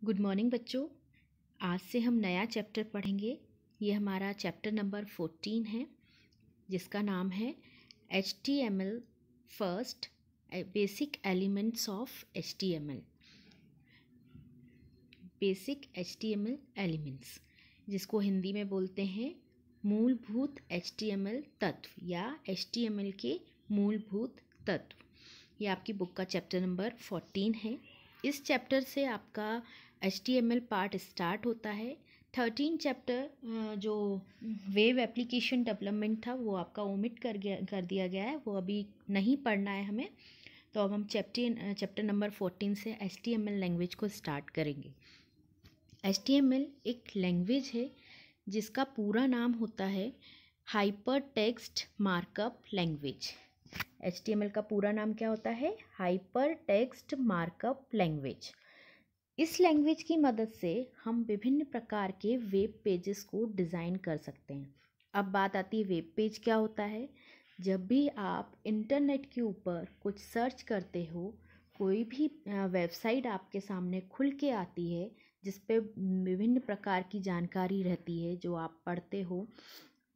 Good morning बच्चों। आज से हम नया चैप्टर पढ़ेंगे। ये हमारा चैप्टर नंबर 14 है, जिसका नाम है HTML first basic elements of HTML। Basic HTML elements, जिसको हिंदी में बोलते हैं मूलभूत HTML तत्व या HTML के मूलभूत तत्व। ये आपकी बुक का चैप्टर नंबर 14 है। इस चैप्टर से आपका HTML पार्ट स्टार्ट होता है। 13 चैप्टर जो वेब एप्लीकेशन डेवलपमेंट था वो आपका ओमिट कर दिया गया है, वो अभी नहीं पढ़ना है हमें। तो अब हम चैप्टर नंबर 14 से HTML लैंग्वेज को स्टार्ट करेंगे। HTML एक लैंग्वेज है जिसका पूरा नाम होता है hyper text markup language. HTML का पूरा नाम क्या होता है? Hyper text markup language. इस लैंग्वेज की मदद से हम विभिन्न प्रकार के वेब पेजेस को डिज़ाइन कर सकते हैं। अब बात आती है वेब पेज क्या होता है। जब भी आप इंटरनेट के ऊपर कुछ सर्च करते हो, कोई भी वेबसाइट आपके सामने खुल के आती है जिस पे विभिन्न प्रकार की जानकारी रहती है जो आप पढ़ते हो,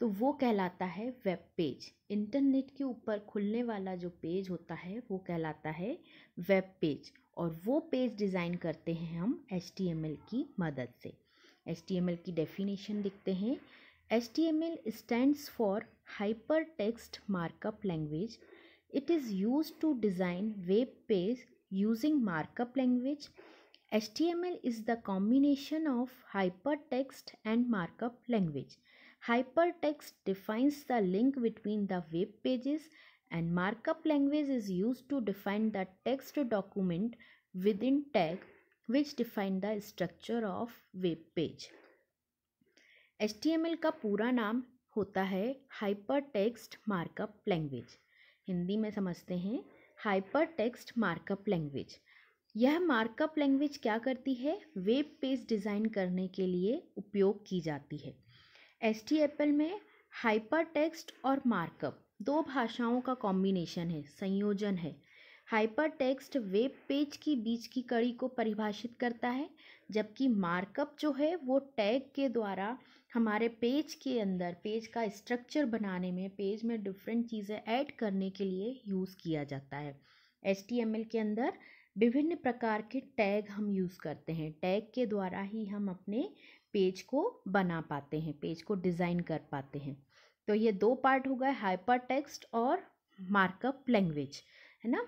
तो वो कहलाता है वेब पेज। इंटरनेट के ऊपर खुलने वाला जो पेज होता है वो कहलाता है वेब पेज, और वो पेज डिज़ाइन करते हैं हम HTML की मदद से। HTML की डेफिनेशन लिखते हैं। HTML stands for Hypertext Markup Language. It is used to design web page using markup language. HTML is the combination of hypertext and markup language. Hypertext defines the link between the web pages, and markup language is used to define the text document within tag, which define the structure of web page. HTML का पूरा नाम होता है hypertext markup language. Hindi में समझते हैं hypertext markup language. यह markup language क्या करती है? वेब पेज डिज़ाइन करने के लिए उपयोग की जाती है। HTML में हाइपरटेक्स्ट और मार्कअप दो भाषाओं का कॉम्बिनेशन है, संयोजन है। हाइपरटेक्स्ट वेब पेज की बीच की कड़ी को परिभाषित करता है, जबकि मार्कअप जो है वो टैग के द्वारा हमारे पेज के अंदर पेज का स्ट्रक्चर बनाने में, पेज में डिफरेंट चीज़ें ऐड करने के लिए यूज़ किया जाता है। HTML के अंदर विभिन्न प्रकार के टैग हम यूज़ करते हैं। टैग के द्वारा ही हम अपने पेज को बना पाते हैं, पेज को डिज़ाइन कर पाते हैं। तो ये दो पार्ट हो गए, हाइपरटेक्स्ट और मार्कअप लैंग्वेज, है ना।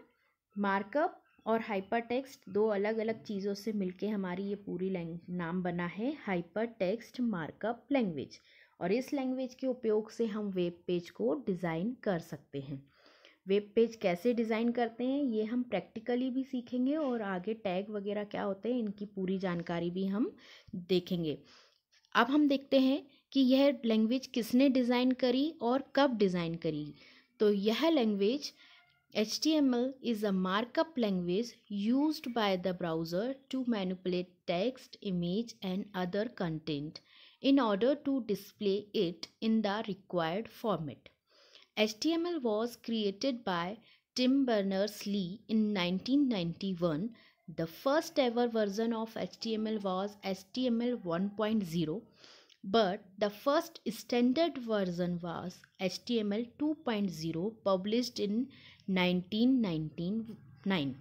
मार्कअप और हाइपरटेक्स्ट दो अलग अलग चीज़ों से मिलके हमारी ये पूरी नाम बना है हाइपरटेक्स्ट मार्कअप लैंग्वेज। और इस लैंग्वेज के उपयोग से हम वेब पेज को डिज़ाइन कर सकते हैं। वेब पेज कैसे डिज़ाइन करते हैं ये हम प्रैक्टिकली भी सीखेंगे, और आगे टैग वगैरह क्या होते हैं इनकी पूरी जानकारी भी हम देखेंगे। अब हम देखते हैं कि यह लैंग्वेज किसने डिज़ाइन करी और कब डिज़ाइन करी। तो यह language HTML is a markup language used by the browser to manipulate text, image, and other content in order to display it in the required format. HTML was created by Tim Berners-Lee in 1991. The first ever version of HTML was HTML 1.0, but the first standard version was HTML 2.0, published in 1999.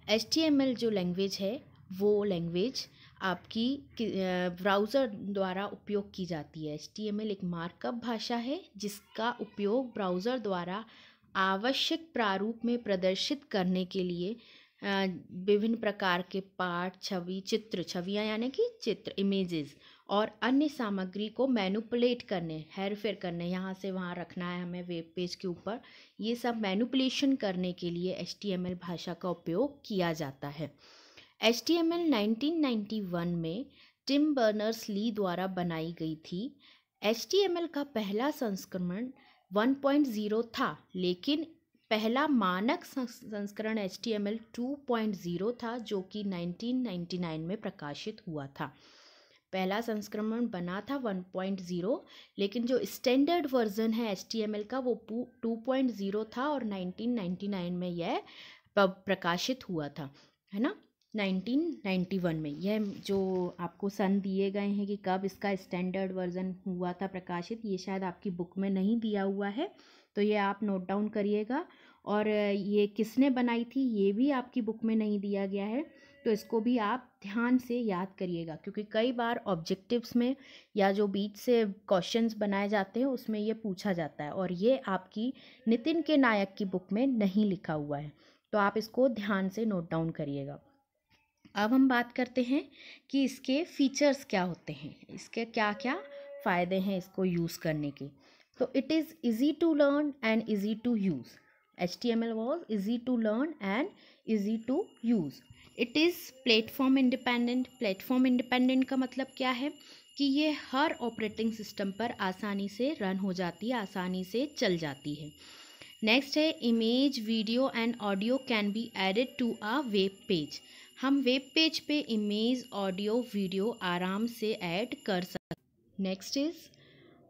HTML जो language है वो language आपकी browser द्वारा उपयोग की जाती है। HTML एक मार्कअप भाषा है जिसका उपयोग ब्राउज़र द्वारा आवश्यक प्रारूप में प्रदर्शित करने के लिए विभिन्न प्रकार के पाठ, छवियाँ यानी कि चित्र, इमेजेस और अन्य सामग्री को मैनिपुलेट करने, हेरफेर करने, यहाँ से वहाँ रखना है हमें वेब पेज के ऊपर, ये सब मैनिपुलेशन करने के लिए HTML भाषा का उपयोग किया जाता है। HTML 1991 में टिम बर्नर्स-ली द्वारा बनाई गई थी। HTML का पहला संस्करण 1.0 था, लेकिन पहला मानक संस्करण HTML 2.0 था जो कि 1999 में प्रकाशित हुआ था। पहला संस्करण बना था 1.0, लेकिन जो स्टैंडर्ड वर्जन है HTML का वो 2.0 था और 1999 में यह प्रकाशित हुआ था, है ना। 1991 में। यह जो आपको सन दिए गए हैं कि कब इसका स्टैंडर्ड वर्जन हुआ था प्रकाशित, ये शायद आपकी बुक में नहीं दिया हुआ है, तो ये आप नोट डाउन करिएगा। और ये किसने बनाई थी ये भी आपकी बुक में नहीं दिया गया है, तो इसको भी आप ध्यान से याद करिएगा, क्योंकि कई बार ऑब्जेक्टिव्स में या जो बीच से क्वेश्चंस बनाए जाते हैं उसमें ये पूछा जाता है, और ये आपकी नितिन के नायक की बुक में नहीं लिखा हुआ है, तो आप इसको ध्यान से नोट डाउन करिएगा। अब हम बात करते हैं कि इसके फीचर्स क्या होते हैं, इसके क्या क्या फ़ायदे हैं इसको यूज़ करने के। तो it is easy to learn and easy to use. HTML was easy to learn and easy to use. It is platform independent. Platform independent का मतलब क्या है कि ये हर ऑपरेटिंग सिस्टम पर आसानी से रन हो जाती है, आसानी से चल जाती है। नेक्स्ट है image, video and audio can be added to a web page. हम वेब पेज पे इमेज, ऑडियो, वीडियो आराम से ऐड कर सकते हैं। Next is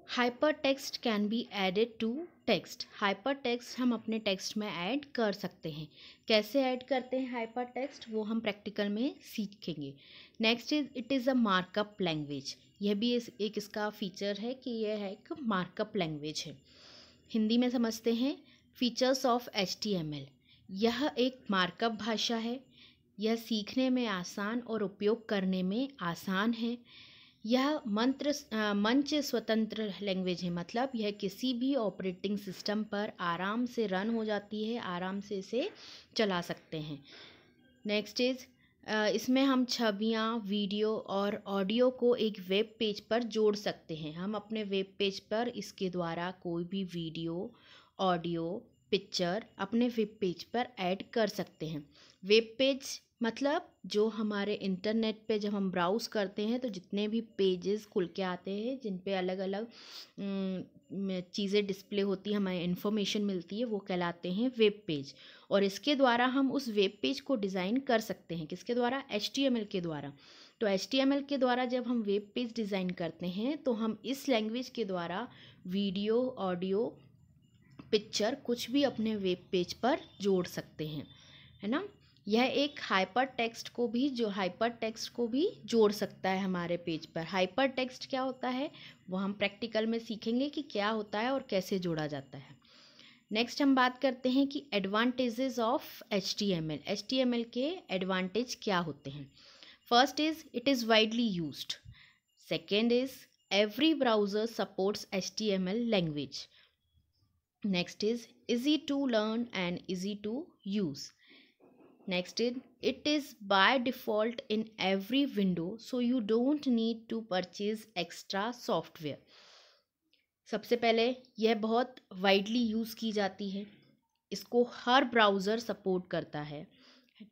hyper text can be added to text. Hyper text हम अपने टेक्स्ट में ऐड कर सकते हैं। कैसे ऐड करते हैं हाइपर टेक्स्ट, वो हम प्रैक्टिकल में सीखेंगे। Next is it is a markup language. यह भी एक इसका फीचर है कि यह है एक मार्कअप लैंग्वेज है। हिंदी में समझते हैं फीचर्स ऑफ HTML। यह एक मार्कअप भाषा है। यह सीखने में आसान और उपयोग करने में आसान है। यह मंच स्वतंत्र लैंग्वेज है, मतलब यह किसी भी ऑपरेटिंग सिस्टम पर आराम से रन हो जाती है, आराम से इसे चला सकते हैं। नेक्स्ट इज इसमें हम छवियाँ, वीडियो और ऑडियो को एक वेब पेज पर जोड़ सकते हैं। हम अपने वेब पेज पर इसके द्वारा कोई भी वीडियो, ऑडियो, पिक्चर अपने वेब पेज पर ऐड कर सकते हैं। वेब पेज मतलब जो हमारे इंटरनेट पे जब हम ब्राउज़ करते हैं तो जितने भी पेजेस खुल के आते हैं जिन पे अलग अलग चीज़ें डिस्प्ले होती हैं, हमें इन्फॉर्मेशन मिलती है, वो कहलाते हैं वेब पेज। और इसके द्वारा हम उस वेब पेज को डिज़ाइन कर सकते हैं। किसके द्वारा? HTML के द्वारा। तो HTML के द्वारा जब हम वेब पेज डिज़ाइन करते हैं तो हम इस लैंग्वेज के द्वारा वीडियो, ऑडियो, पिक्चर कुछ भी अपने वेब पेज पर जोड़ सकते हैं, है ना। यह एक हाइपर टेक्स्ट को भी जोड़ सकता है हमारे पेज पर। हाइपर टेक्स्ट क्या होता है वो हम प्रैक्टिकल में सीखेंगे कि क्या होता है और कैसे जोड़ा जाता है। नेक्स्ट हम बात करते हैं कि एडवांटेजेस ऑफ HTML के एडवांटेज क्या होते हैं। First is it is widely used. Second is every browser supports HTML language. Next is easy to learn and easy to use. Next is it is by default in every window, so you don't need to purchase extra software. सबसे पहले यह बहुत widely use की जाती है, इसको हर browser support करता है,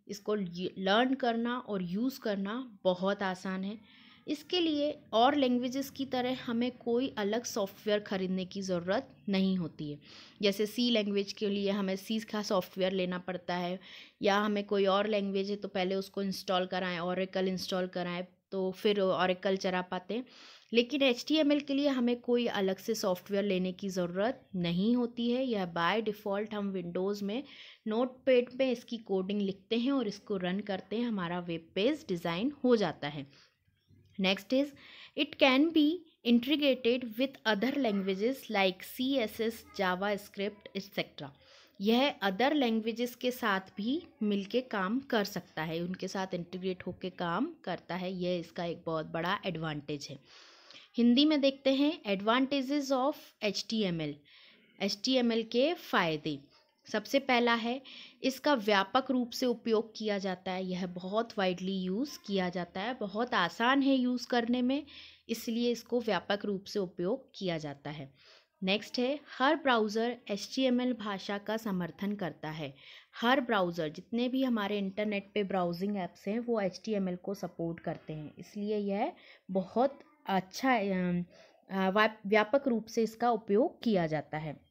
इसको लर्न करना और यूज़ करना बहुत आसान है। इसके लिए और लैंग्वेजेस की तरह हमें कोई अलग सॉफ्टवेयर ख़रीदने की ज़रूरत नहीं होती है। जैसे सी लैंग्वेज के लिए हमें सी का सॉफ्टवेयर लेना पड़ता है, या हमें कोई और लैंग्वेज है तो पहले उसको इंस्टॉल कराएं, ओरेकल इंस्टॉल कराएं तो फिर ओरेकल चला पाते हैं। लेकिन HTML के लिए हमें कोई अलग से सॉफ्टवेयर लेने की ज़रूरत नहीं होती है। यह बाय डिफ़ॉल्ट हम विंडोज़ में नोटपैड पे इसकी कोडिंग लिखते हैं और इसको रन करते हैं, हमारा वेब पेज डिज़ाइन हो जाता है। Next is it can be integrated with other languages like CSS, JavaScript etcetera. यह अदर लैंग्वेजेस के साथ भी मिलके काम कर सकता है, उनके साथ इंटीग्रेट होके काम करता है। यह इसका एक बहुत बड़ा एडवांटेज है। हिंदी में देखते हैं एडवांटेजेस ऑफ HTML के फ़ायदे। सबसे पहला है इसका व्यापक रूप से उपयोग किया जाता है। यह बहुत वाइडली यूज़ किया जाता है, बहुत आसान है यूज़ करने में, इसलिए इसको व्यापक रूप से उपयोग किया जाता है। नेक्स्ट है हर ब्राउज़र HTML भाषा का समर्थन करता है। हर ब्राउज़र, जितने भी हमारे इंटरनेट पे ब्राउजिंग ऐप्स हैं वो HTML को सपोर्ट करते हैं, इसलिए यह बहुत अच्छा व्यापक रूप से इसका उपयोग किया जाता है।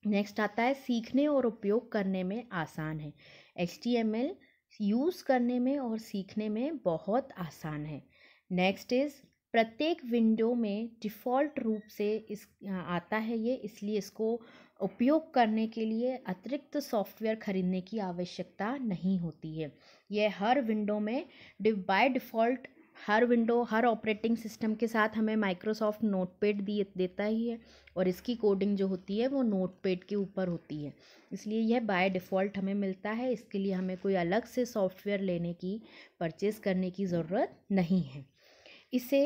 नेक्स्ट आता है सीखने और उपयोग करने में आसान है। HTML यूज़ करने में और सीखने में बहुत आसान है। नेक्स्ट इज़ प्रत्येक विंडो में डिफ़ॉल्ट रूप से इस आता है ये, इसलिए इसको उपयोग करने के लिए अतिरिक्त सॉफ्टवेयर खरीदने की आवश्यकता नहीं होती है। यह हर विंडो में by default her operating system के साथ हमें माइक्रोसॉफ्ट नोटपैड देता ही है, और इसकी कोडिंग जो होती है वो नोटपैड के ऊपर होती है, इसलिए यह बाय डिफ़ॉल्ट हमें मिलता है। इसके लिए हमें कोई अलग से सॉफ्टवेयर लेने की, परचेज़ करने की ज़रूरत नहीं है। इसे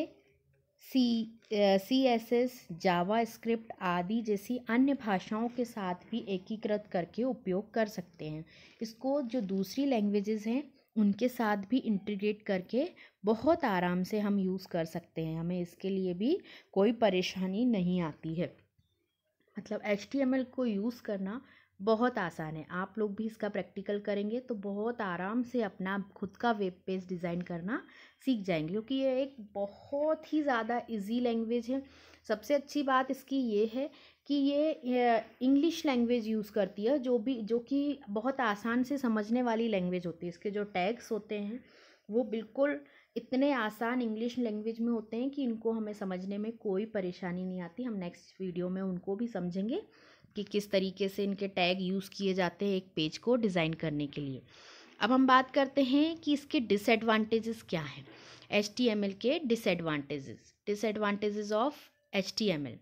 CSS, जावास्क्रिप्ट आदि जैसी अन्य भाषाओं के साथ भी एकीकृत करके उपयोग कर सकते हैं। इसको जो दूसरी लैंग्वेजेस हैं उनके साथ भी इंटीग्रेट करके बहुत आराम से हम यूज़ कर सकते हैं, हमें इसके लिए भी कोई परेशानी नहीं आती है। मतलब HTML को यूज़ करना बहुत आसान है। आप लोग भी इसका प्रैक्टिकल करेंगे तो बहुत आराम से अपना खुद का वेब पेज डिज़ाइन करना सीख जाएंगे, क्योंकि ये एक बहुत ही ज़्यादा इजी लैंग्वेज है। सबसे अच्छी बात इसकी ये है कि ये इंग्लिश लैंग्वेज यूज़ करती है, जो कि बहुत आसान से समझने वाली लैंग्वेज होती है। इसके जो टैग्स होते हैं वो बिल्कुल इतने आसान इंग्लिश लैंग्वेज में होते हैं कि इनको हमें समझने में कोई परेशानी नहीं आती। हम नेक्स्ट वीडियो में उनको भी समझेंगे कि किस तरीके से इनके टैग यूज़ किए जाते हैं एक पेज को डिज़ाइन करने के लिए। अब हम बात करते हैं कि इसके डिसएडवांटेजेस क्या हैं। HTML के disadvantages of HTML।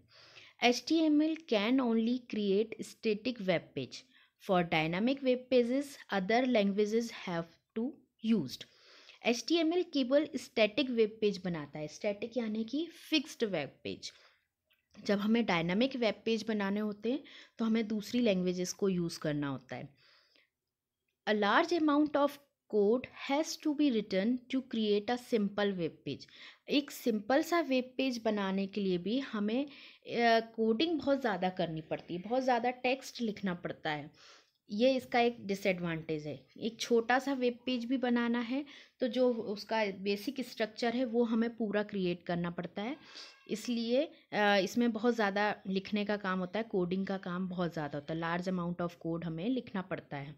HTML can only create static web page. For dynamic web pages, other languages have to used. HTML केवल स्टैटिक वेब पेज बनाता है। स्टैटिक यानी कि फिक्स्ड वेब पेज। जब हमें डायनामिक वेब पेज बनाने होते हैं तो हमें दूसरी लैंग्वेजेस को यूज़ करना होता है। A large amount of code has to be written to create a simple web page. एक सिंपल सा वेब पेज बनाने के लिए भी हमें कोडिंग बहुत ज़्यादा करनी पड़ती है, बहुत ज़्यादा टेक्स्ट लिखना पड़ता है। ये इसका एक डिसएडवांटेज है। एक छोटा सा वेब पेज भी बनाना है तो जो उसका बेसिक स्ट्रक्चर है वो हमें पूरा क्रिएट करना पड़ता है, इसलिए इसमें बहुत ज़्यादा लिखने का काम होता है, कोडिंग का काम बहुत ज़्यादा होता है। लार्ज अमाउंट ऑफ कोड हमें लिखना पड़ता है।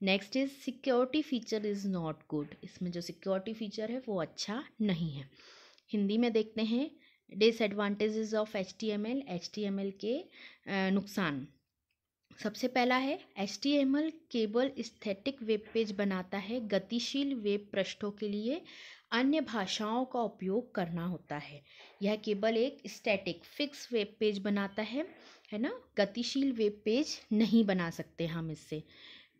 Next is security feature is not good. इसमें जो सिक्योरिटी फीचर है वो अच्छा नहीं है। हिंदी में देखते हैं डिसएडवांटेजेस ऑफ HTML के नुकसान। सबसे पहला है HTML केवल एस्थेटिक वेब पेज बनाता है। गतिशील वेब पृष्ठों के लिए अन्य भाषाओं का उपयोग करना होता है। यह केवल एक स्टैटिक फिक्स वेब पेज बनाता है ना, गतिशील वेब पेज नहीं बना सकते हम इससे।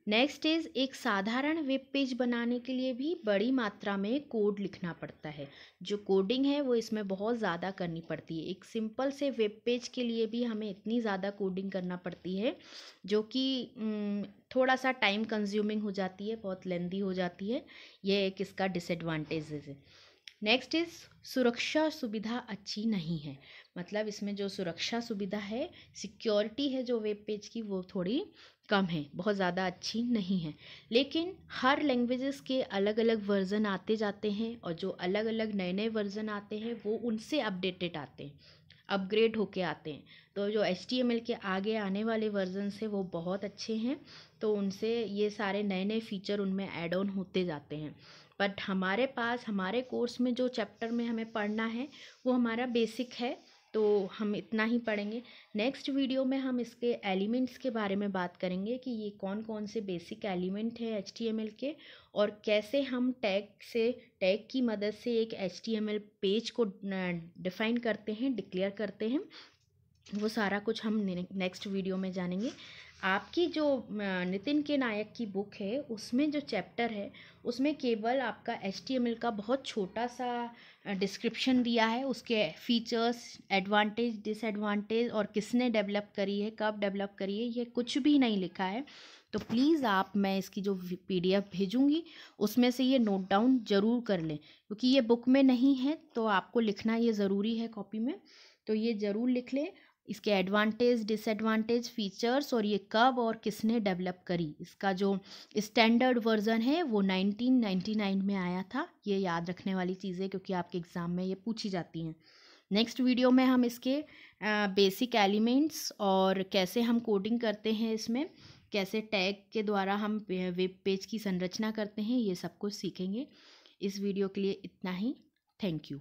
नेक्स्ट इज़ एक साधारण वेब पेज बनाने के लिए भी बड़ी मात्रा में कोड लिखना पड़ता है। जो कोडिंग है वो इसमें बहुत ज़्यादा करनी पड़ती है। एक सिंपल से वेब पेज के लिए भी हमें इतनी ज़्यादा कोडिंग करना पड़ती है जो कि थोड़ा सा टाइम कंज्यूमिंग हो जाती है, बहुत लेंदी हो जाती है। ये एक इसका डिसएडवांटेज है। नेक्स्ट इज़ सुरक्षा सुविधा अच्छी नहीं है। मतलब इसमें जो सुरक्षा सुविधा है, सिक्योरिटी है जो वेब पेज की, वो थोड़ी कम है, बहुत ज़्यादा अच्छी नहीं है। लेकिन हर लैंग्वेजेस के अलग अलग वर्ज़न आते जाते हैं, और जो अलग अलग नए नए वर्ज़न आते हैं वो उनसे अपडेटेड आते हैं, अपग्रेड होके आते हैं। तो जो HTML के आगे आने वाले वर्जन से वो बहुत अच्छे हैं, तो उनसे ये सारे नए नए फीचर उनमें ऐड ऑन होते जाते हैं। बट हमारे पास हमारे कोर्स में जो चैप्टर में हमें पढ़ना है वो हमारा बेसिक है, तो हम इतना ही पढ़ेंगे। नेक्स्ट वीडियो में हम इसके एलिमेंट्स के बारे में बात करेंगे कि ये कौन कौन से बेसिक एलिमेंट है HTML के, और कैसे हम टैग की मदद से एक HTML पेज को डिफ़ाइन करते हैं, डिक्लेयर करते हैं। वो सारा कुछ हम नेक्स्ट वीडियो में जानेंगे। आपकी जो नितिन के नायक की बुक है उसमें जो चैप्टर है उसमें केवल आपका HTML का बहुत छोटा सा डिस्क्रिप्शन दिया है, उसके फीचर्स, एडवांटेज, डिसएडवांटेज और किसने डेवलप करी है, कब डेवलप करी है, ये कुछ भी नहीं लिखा है। तो प्लीज़ आप, मैं इसकी जो PDF भेजूँगी उसमें से ये नोट डाउन ज़रूर कर लें, क्योंकि ये बुक में नहीं है तो आपको लिखना ये ज़रूरी है कॉपी में, तो ये ज़रूर लिख लें। इसके एडवांटेज, डिसएडवांटेज, फीचर्स और ये कब और किसने डेवलप करी। इसका जो स्टैंडर्ड वर्जन है वो 1999 में आया था। ये याद रखने वाली चीज़ें, क्योंकि आपके एग्ज़ाम में ये पूछी जाती हैं। नेक्स्ट वीडियो में हम इसके बेसिक एलिमेंट्स और कैसे हम कोडिंग करते हैं, इसमें कैसे टैग के द्वारा हम वेब पेज की संरचना करते हैं, ये सब कुछ सीखेंगे। इस वीडियो के लिए इतना ही। Thank you.